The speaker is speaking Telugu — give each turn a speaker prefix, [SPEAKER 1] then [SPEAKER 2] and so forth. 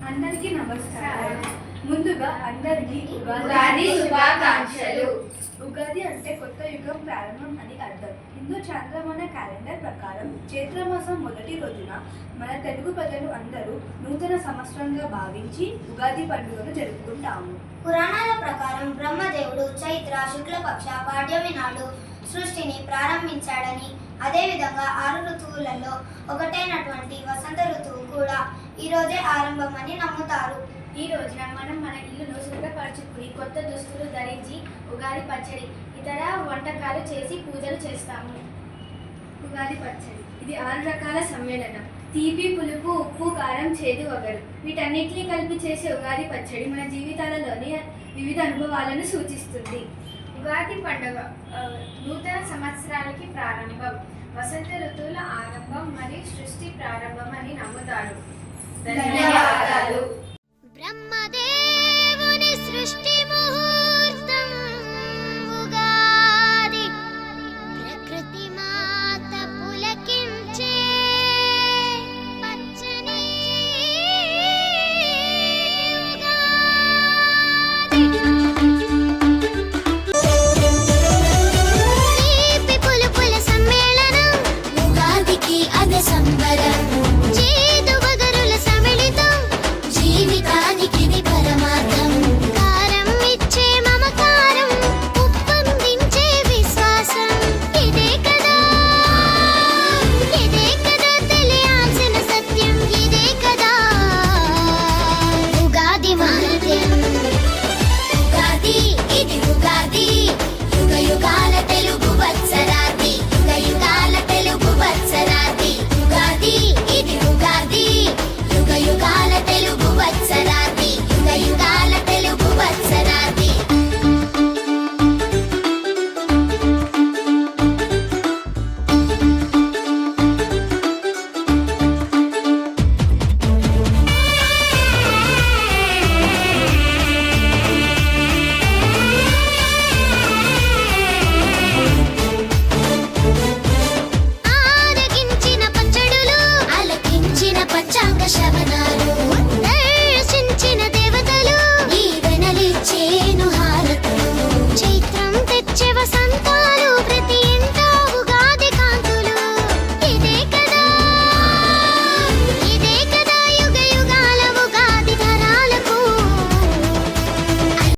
[SPEAKER 1] అందరికీ నమస్కారం. ముందుగా అందరికీ
[SPEAKER 2] ఉగాది శుభాకాంక్షలు.
[SPEAKER 1] ఉగాది అంటే కొత్త యుగం ప్రారంభం అని అర్థం. హిందూ చాంద్రమాన క్యాలెండర్ ప్రకారం చైత్రమాసం మొదటి రోజున మన తెలుగు ప్రజలు అందరూ నూతన సంవత్సరంగా భావించి ఉగాది పండుగను జరుపుకుంటాము.
[SPEAKER 3] పురాణాల ప్రకారం బ్రహ్మదేవుడు చైత్ర శుక్లపక్ష పాడ్యమి నాడు సృష్టిని ప్రారంభించాడని, అదేవిధంగా 6 ఋతువులలో ఒకటైనటువంటి వసంత ఋతువు కూడా ఈ రోజే ఆరంభమని నమ్ముతారు.
[SPEAKER 2] ఈ రోజున మనం మన ఇల్లును శుభ్రపరచుకుని కొత్త దుస్తులు ధరించి ఉగాది పచ్చడి, ఇతర వంటకాలు చేసి పూజలు చేస్తాము.
[SPEAKER 4] ఉగాది పచ్చడి ఇది 6 రకాల సమ్మేళనం. తీపి, పులుపు, ఉప్పు, కారం, చేదు, వగరు వీటన్నిటినీ కలిపి చేసే ఉగాది పచ్చడి మన జీవితాలలోని వివిధ అనుభవాలను సూచిస్తుంది.
[SPEAKER 2] ఉగాది పండుగ నూతన సంవత్సరాలకి ప్రారంభం, వసంత ఋతువుల ఆరంభం మరియు సృష్టి ప్రారంభం అని నమ్ముతారు.
[SPEAKER 3] ధన్యవాదాలు.